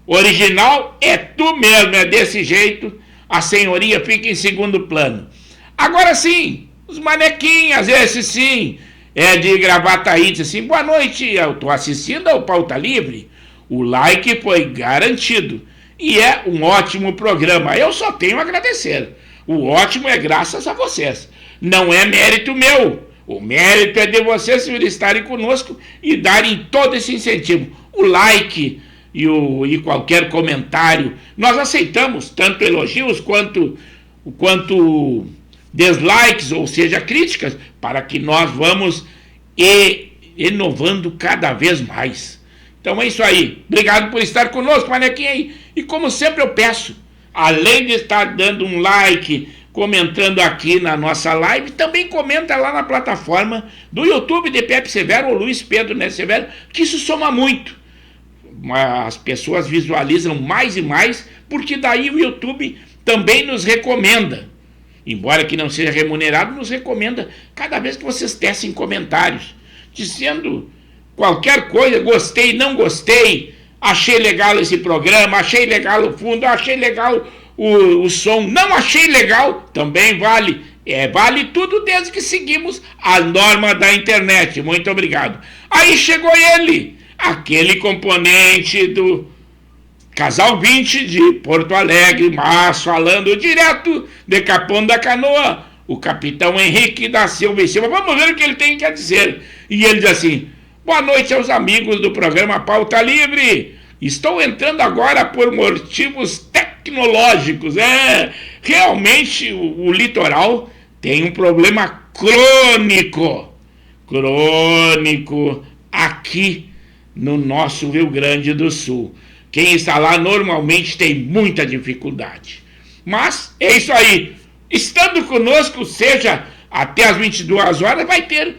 original, é tu mesmo, é desse jeito. A senhoria fica em segundo plano. Agora sim, os manequinhas, esse sim, é de Gravataí, diz assim, boa noite, eu estou assistindo ao Pauta Livre. O like foi garantido. E é um ótimo programa. Eu só tenho a agradecer. O ótimo é graças a vocês. Não é mérito meu. O mérito é de vocês estarem conosco e darem todo esse incentivo. O like e qualquer comentário. Nós aceitamos tanto elogios quanto dislikes, ou seja, críticas, para que nós vamos inovando cada vez mais. Então é isso aí. Obrigado por estar conosco, manequinho. E como sempre eu peço, além de estar dando um like, comentando aqui na nossa live, também comenta lá na plataforma do YouTube de Pepe Severo ou Luiz Pedro Neto Severo, que isso soma muito. As pessoas visualizam mais e mais, porque daí o YouTube também nos recomenda. Embora que não seja remunerado, nos recomenda cada vez que vocês tecem comentários, dizendo qualquer coisa, gostei, não gostei, achei legal esse programa, achei legal o fundo, achei legal o som, não achei legal, também vale. Vale tudo desde que seguimos a norma da internet. Muito obrigado. Aí chegou ele, aquele componente do Casal 20 de Porto Alegre, mas falando direto de Capão da Canoa, o capitão Henrique da Silva e Silva. Vamos ver o que ele tem a dizer. E ele diz assim, boa noite aos amigos do programa Pauta Livre. Estou entrando agora por motivos tecnológicos. Realmente o litoral tem um problema crônico aqui no nosso Rio Grande do Sul. Quem está lá normalmente tem muita dificuldade. Mas é isso aí. Estando conosco, seja até as 22 horas, vai ter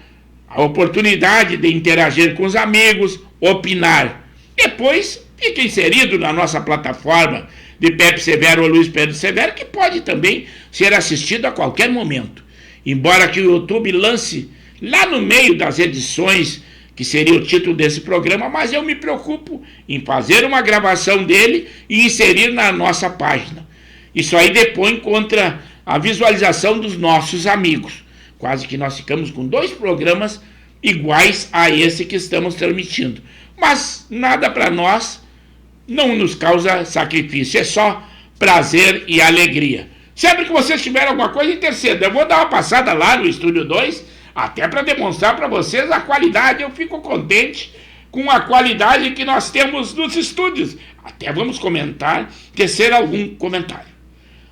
a oportunidade de interagir com os amigos, opinar. Depois, fica inserido na nossa plataforma de Pepe Severo ou Luiz Pedro Severo, que pode também ser assistido a qualquer momento. Embora que o YouTube lance lá no meio das edições, que seria o título desse programa, mas eu me preocupo em fazer uma gravação dele e inserir na nossa página. Isso aí depõe contra a visualização dos nossos amigos. Quase que nós ficamos com 2 programas iguais a esse que estamos transmitindo. Mas nada para nós não nos causa sacrifício, é só prazer e alegria. Sempre que vocês tiverem alguma coisa, interceda. Eu vou dar uma passada lá no Estúdio 2, até para demonstrar para vocês a qualidade. Eu fico contente com a qualidade que nós temos nos estúdios. Até vamos comentar, tecer algum comentário.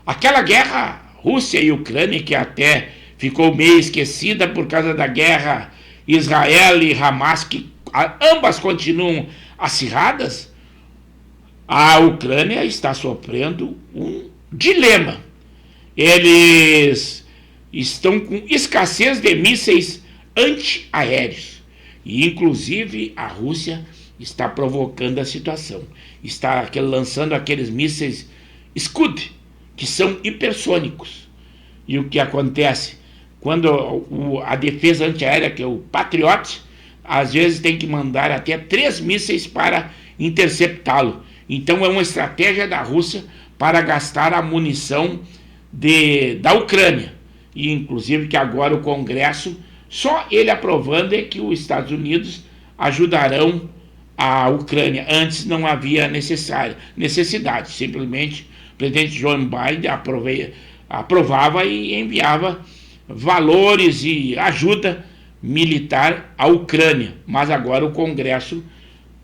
Aquela guerra Rússia e Ucrânia, que até ficou meio esquecida por causa da guerra Israel e Hamas, que ambas continuam acirradas, a Ucrânia está sofrendo um dilema. Eles estão com escassez de mísseis antiaéreos. E, inclusive, a Rússia está provocando a situação. Está lançando aqueles mísseis Scud, que são hipersônicos. E o que acontece? Quando a defesa antiaérea, que é o Patriot, às vezes tem que mandar até 3 mísseis para interceptá-lo. Então é uma estratégia da Rússia para gastar a munição da Ucrânia. E inclusive que agora o Congresso, só ele aprovando é que os Estados Unidos ajudarão a Ucrânia. Antes não havia necessidade, simplesmente o presidente Joe Biden aprovava e enviava valores e ajuda militar à Ucrânia. Mas agora o Congresso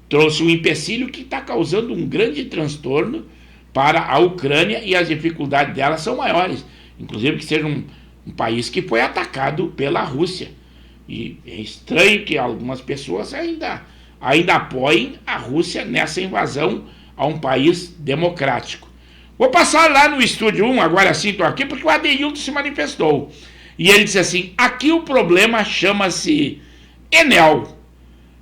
trouxe um empecilho que está causando um grande transtorno para a Ucrânia, e as dificuldades dela são maiores, inclusive que seja um país que foi atacado pela Rússia. E é estranho que algumas pessoas ainda apoiem a Rússia nessa invasão a um país democrático. Vou passar lá no Estúdio 1, agora sim estou aqui, porque o Adeildo se manifestou. E ele disse assim, aqui o problema chama-se Enel,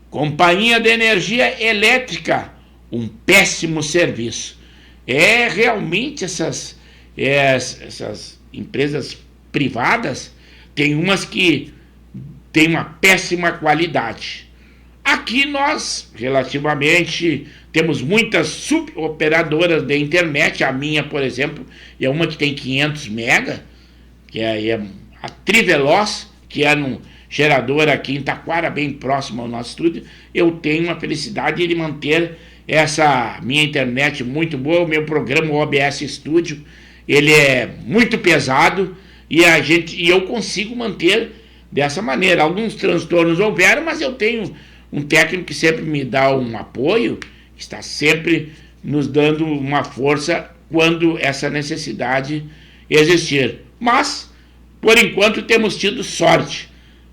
Companhia de Energia Elétrica um péssimo serviço. Realmente essas empresas privadas, tem umas que têm uma péssima qualidade. Aqui nós, relativamente, temos muitas suboperadoras de internet. A minha, por exemplo, é uma que tem 500 mega, que é a Triveloz, que é num gerador aqui em Taquara, bem próximo ao nosso estúdio. Eu tenho a felicidade de manter essa minha internet muito boa. O meu programa, o OBS Studio, ele é muito pesado e eu consigo manter dessa maneira. Alguns transtornos houveram, mas eu tenho um técnico que sempre me dá um apoio, está sempre nos dando uma força quando essa necessidade existir. Mas, por enquanto, temos tido sorte.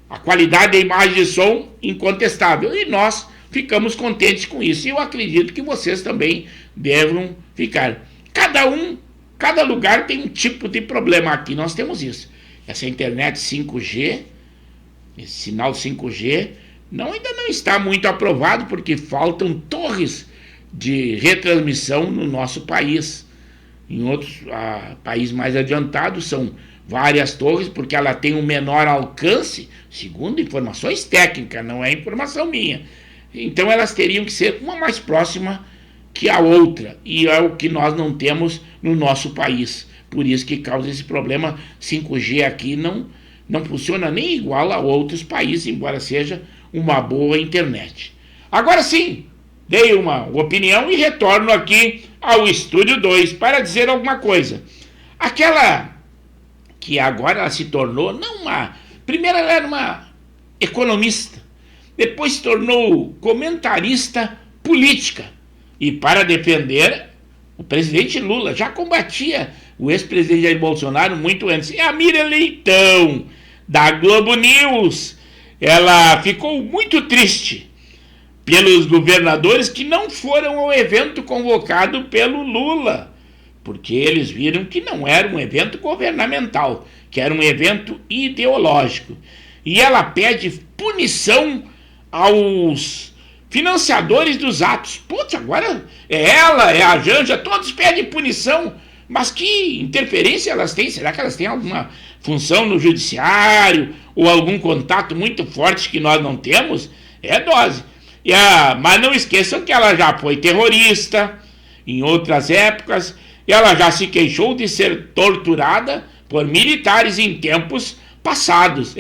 A qualidade da imagem e som incontestável, e nós ficamos contentes com isso. E eu acredito que vocês também devam ficar. Cada lugar tem um tipo de problema. Aqui nós temos isso. Essa internet 5G, esse sinal 5G, ainda não está muito aprovado, porque faltam torres de retransmissão no nosso país. Em outros países mais adiantados são várias torres, porque ela tem um menor alcance, segundo informações técnicas, não é informação minha. Então elas teriam que ser uma mais próxima que a outra, e é o que nós não temos no nosso país. Por isso que causa esse problema. 5G aqui não funciona nem igual a outros países, embora seja uma boa internet. Agora sim, dei uma opinião e retorno aqui ao Estúdio 2 para dizer alguma coisa. Aquela que agora ela se tornou, primeiro ela era uma economista, depois se tornou comentarista política, e para defender o presidente Lula, já combatia o ex-presidente Jair Bolsonaro muito antes. E a Miriam Leitão, da Globo News, ela ficou muito triste pelos governadores que não foram ao evento convocado pelo Lula, porque eles viram que não era um evento governamental, que era um evento ideológico. E ela pede punição aos financiadores dos atos. Putz, agora ela, a Janja, todos pedem punição. Mas que interferência elas têm? Será que elas têm alguma função no judiciário ou algum contato muito forte que nós não temos? É dose. Mas não esqueçam que ela já foi terrorista em outras épocas. Ela já se queixou de ser torturada por militares em tempos passados.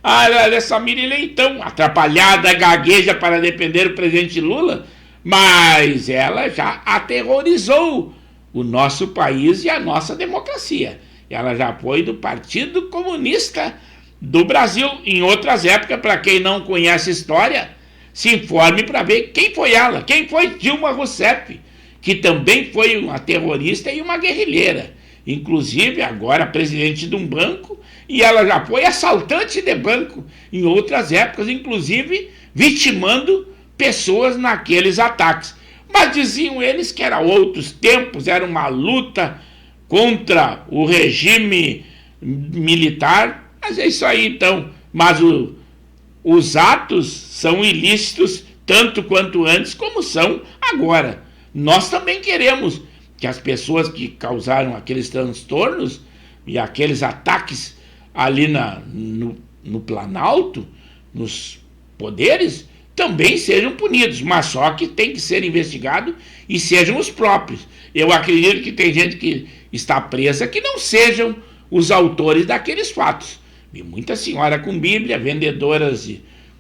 Essa Miriam Leitão, atrapalhada, gagueja para defender o presidente Lula, mas ela já aterrorizou o nosso país e a nossa democracia. Ela já foi do Partido Comunista do Brasil em outras épocas. Para quem não conhece a história, se informe para ver quem foi ela, quem foi Dilma Rousseff, que também foi uma terrorista e uma guerrilheira, inclusive agora presidente de um banco, e ela já foi assaltante de banco em outras épocas, inclusive vitimando pessoas naqueles ataques. Mas diziam eles que eram outros tempos, era uma luta contra o regime militar. Mas é isso aí então. Mas os atos são ilícitos tanto quanto antes, como são agora. Nós também queremos que as pessoas que causaram aqueles transtornos e aqueles ataques ali no Planalto, nos poderes, também sejam punidos, mas só que tem que ser investigado e sejam os próprios. Eu acredito que tem gente que está presa que não sejam os autores daqueles fatos. Vi muita senhora com Bíblia, vendedoras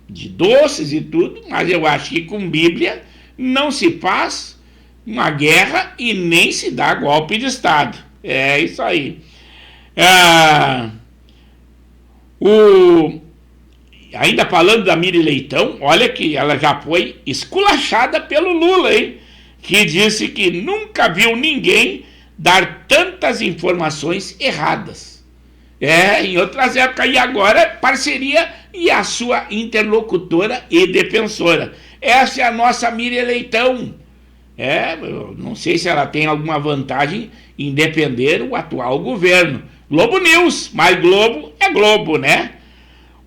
de doces e tudo, mas eu acho que com Bíblia não se faz uma guerra e nem se dá golpe de Estado. É isso aí. Ainda falando da Miriam Leitão, olha que ela já foi esculachada pelo Lula, hein? Que disse que nunca viu ninguém dar tantas informações erradas. Em outras épocas, e agora parceria e a sua interlocutora e defensora. Essa é a nossa Miriam Leitão. Eu não sei se ela tem alguma vantagem em defender o atual governo. Globo News, mas Globo é Globo, né?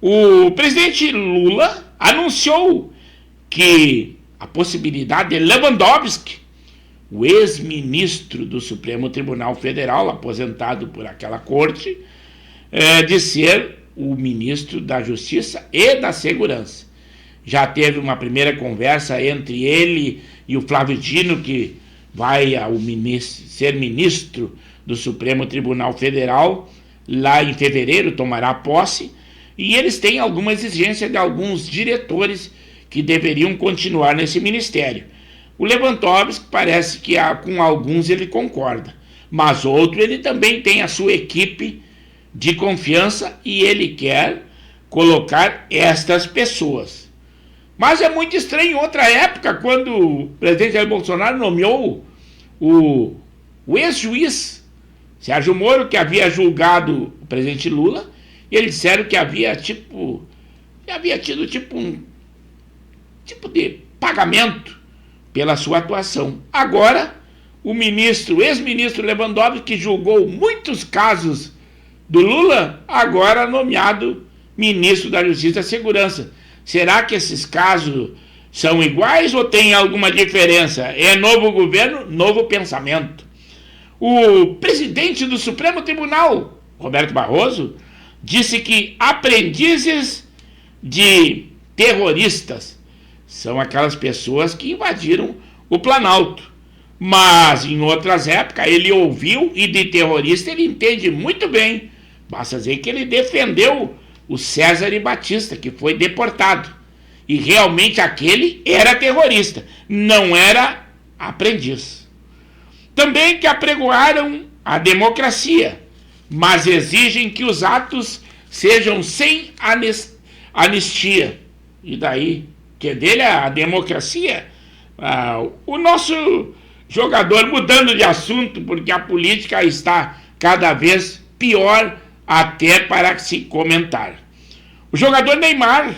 O presidente Lula anunciou que a possibilidade de Lewandowski, o ex-ministro do Supremo Tribunal Federal, aposentado por aquela corte, de ser o ministro da Justiça e da Segurança. Já teve uma primeira conversa entre ele e o Flávio Dino, que vai ser ministro do Supremo Tribunal Federal, lá em fevereiro, tomará posse, e eles têm alguma exigência de alguns diretores que deveriam continuar nesse ministério. O Lewandowski parece que com alguns ele concorda, mas outro ele também tem a sua equipe de confiança e ele quer colocar estas pessoas. Mas é muito estranho em outra época, quando o presidente Jair Bolsonaro nomeou o ex-juiz Sérgio Moro, que havia julgado o presidente Lula, e eles disseram que havia tido um tipo de pagamento pela sua atuação. Agora, o ex-ministro Lewandowski, que julgou muitos casos do Lula, agora nomeado ministro da Justiça e Segurança. Será que esses casos são iguais ou tem alguma diferença? É novo governo, novo pensamento. O presidente do Supremo Tribunal, Roberto Barroso, disse que aprendizes de terroristas são aquelas pessoas que invadiram o Planalto. Mas em outras épocas ele ouviu, e de terrorista ele entende muito bem. Basta dizer que ele defendeu o César Batista, que foi deportado. E realmente aquele era terrorista, não era aprendiz. Também que apregoaram a democracia, mas exigem que os atos sejam sem anistia. E daí, que dele a democracia? O nosso jogador, mudando de assunto, porque a política está cada vez pior até para se comentar. O jogador Neymar,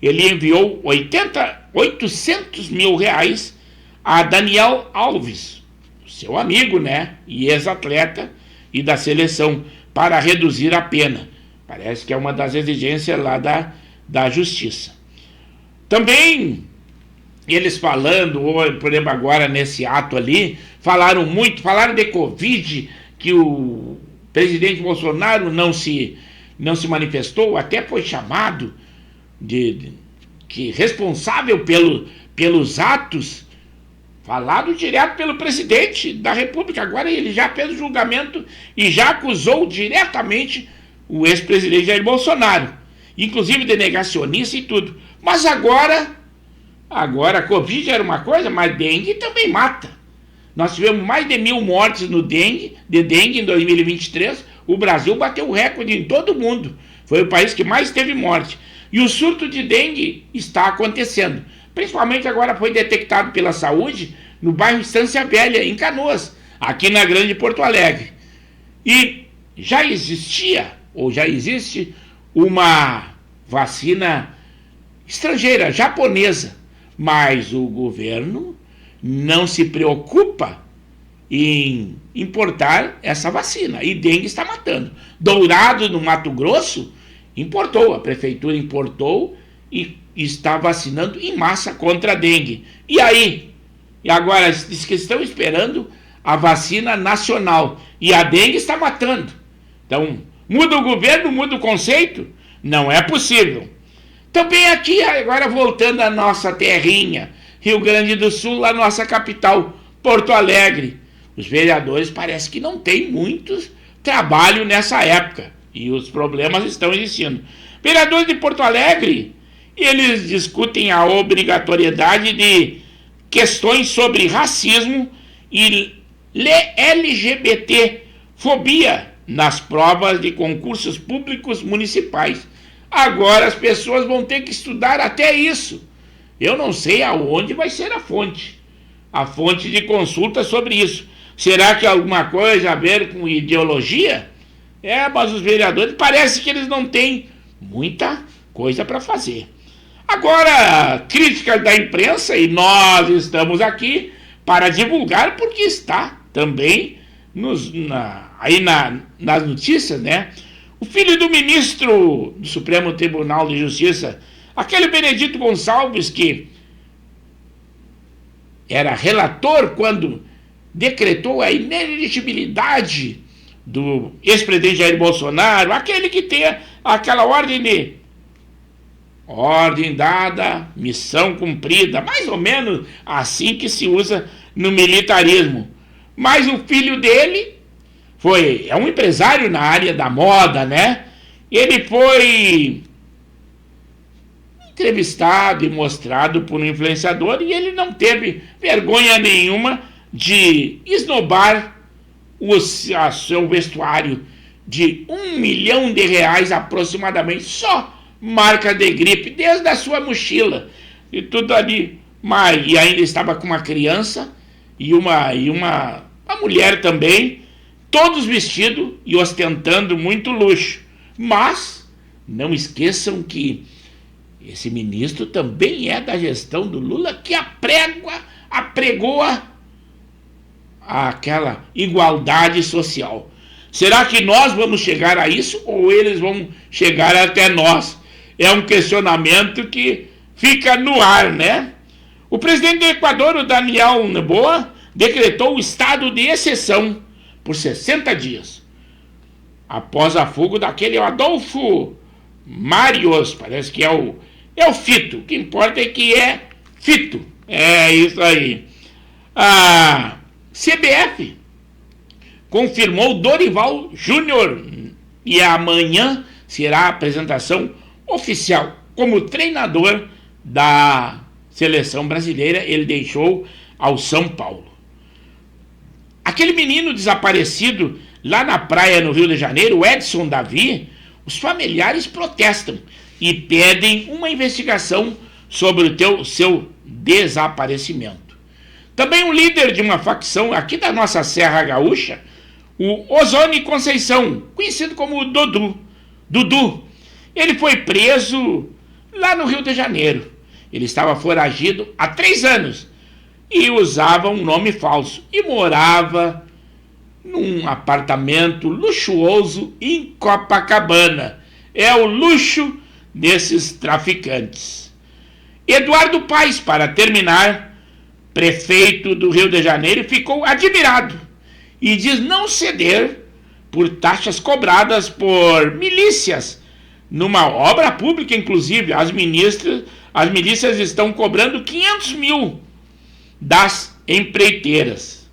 ele enviou 800 mil reais a Daniel Alves, seu amigo, né, e ex-atleta e da seleção, para reduzir a pena. Parece que é uma das exigências lá da justiça. Também, eles falando, por exemplo, agora nesse ato ali, falaram de Covid, que o presidente Bolsonaro não se manifestou, até foi chamado que responsável pelos atos, falado direto pelo presidente da República. Agora ele já fez o julgamento e já acusou diretamente o ex-presidente Jair Bolsonaro, inclusive de negacionista e tudo. Mas agora a Covid era uma coisa, mas dengue também mata. Nós tivemos mais de 1.000 mortes de dengue em 2023. O Brasil bateu o recorde em todo o mundo. Foi o país que mais teve morte. E o surto de dengue está acontecendo. Principalmente agora foi detectado pela saúde no bairro Estância Velha, em Canoas, aqui na Grande Porto Alegre. E já existia, ou já existe, uma vacina estrangeira, japonesa. Mas o governo não se preocupa em importar essa vacina. E dengue está matando. Dourado, no Mato Grosso, importou. A prefeitura importou e está vacinando em massa contra a dengue. E aí? E agora diz que estão esperando a vacina nacional. E a dengue está matando. Então, muda o governo, muda o conceito? Não é possível. Também aqui, agora voltando à nossa terrinha, Rio Grande do Sul, a nossa capital, Porto Alegre. Os vereadores parece que não têm muito trabalho nessa época. E os problemas estão existindo. Vereadores de Porto Alegre, eles discutem a obrigatoriedade de questões sobre racismo e LGBTfobia nas provas de concursos públicos municipais. Agora as pessoas vão ter que estudar até isso. Eu não sei aonde vai ser a fonte de consulta sobre isso. Será que alguma coisa a ver com ideologia? Mas os vereadores parece que eles não têm muita coisa para fazer. Agora, críticas da imprensa, e nós estamos aqui para divulgar, porque está também nas notícias, né? O filho do ministro do Supremo Tribunal de Justiça, aquele Benedito Gonçalves, que era relator quando decretou a inelegibilidade do ex-presidente Jair Bolsonaro, aquele que tem aquela ordem dada, missão cumprida, mais ou menos assim que se usa no militarismo. Mas o filho dele é um empresário na área da moda, né? Ele foi entrevistado e mostrado por um influenciador e ele não teve vergonha nenhuma de esnobar o seu vestuário de R$1 milhão aproximadamente, só marca de gripe, desde a sua mochila e tudo ali. E ainda estava com uma criança e uma mulher também, todos vestidos e ostentando muito luxo. Mas não esqueçam que esse ministro também é da gestão do Lula, que apregoa aquela igualdade social. Será que nós vamos chegar a isso ou eles vão chegar até nós? É um questionamento que fica no ar, né? O presidente do Equador, o Daniel Noboa, decretou o estado de exceção por 60 dias, após a fuga daquele Adolfo Marios, parece que é o Fito, o que importa é que é Fito, é isso aí. A CBF confirmou Dorival Júnior e amanhã será a apresentação oficial como treinador da seleção brasileira. Ele deixou ao São Paulo. Aquele menino desaparecido lá na praia no Rio de Janeiro, o Edson Davi, os familiares protestam e pedem uma investigação sobre o seu desaparecimento. Também um líder de uma facção aqui da nossa Serra Gaúcha, o Ozone Conceição, conhecido como Dudu, ele foi preso lá no Rio de Janeiro. Ele estava foragido há 3 anos e usava um nome falso e morava num apartamento luxuoso em Copacabana. É o luxo desses traficantes. Eduardo Paes, para terminar, prefeito do Rio de Janeiro, ficou admirado e diz não ceder por taxas cobradas por milícias numa obra pública. Inclusive, as milícias estão cobrando 500 mil das empreiteiras.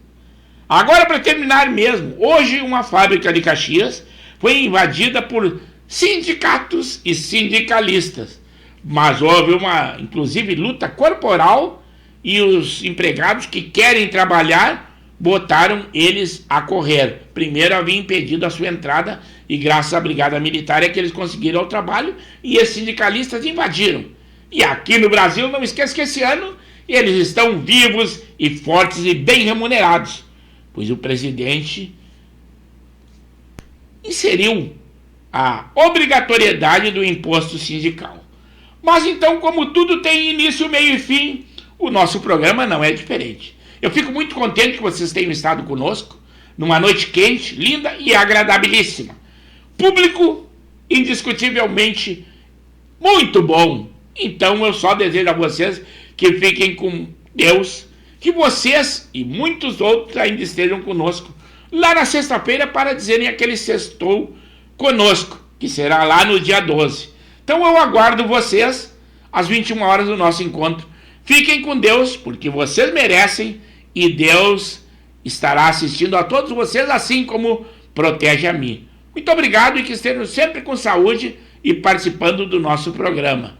Agora, para terminar mesmo, hoje uma fábrica de Caxias foi invadida por sindicatos e sindicalistas, mas houve inclusive, luta corporal e os empregados que querem trabalhar botaram eles a correr. Primeiro havia impedido a sua entrada e graças à Brigada Militar é que eles conseguiram o trabalho e esses sindicalistas invadiram. E aqui no Brasil, não esqueça que esse ano eles estão vivos e fortes e bem remunerados, pois o presidente inseriu a obrigatoriedade do imposto sindical. Mas então, como tudo tem início, meio e fim, o nosso programa não é diferente. Eu fico muito contente que vocês tenham estado conosco numa noite quente, linda e agradabilíssima. Público indiscutivelmente muito bom. Então eu só desejo a vocês que fiquem com Deus, que vocês e muitos outros ainda estejam conosco lá na sexta-feira para dizerem aquele sextou conosco, que será lá no dia 12. Então eu aguardo vocês às 21 horas do nosso encontro. Fiquem com Deus, porque vocês merecem e Deus estará assistindo a todos vocês, assim como protege a mim. Muito obrigado e que estejam sempre com saúde e participando do nosso programa.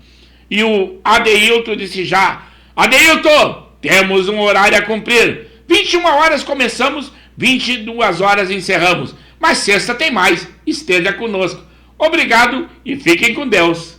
E o Adeilton disse já: Adeilton, temos um horário a cumprir. 21 horas começamos, 22 horas encerramos. Mas sexta tem mais. Esteja conosco. Obrigado e fiquem com Deus.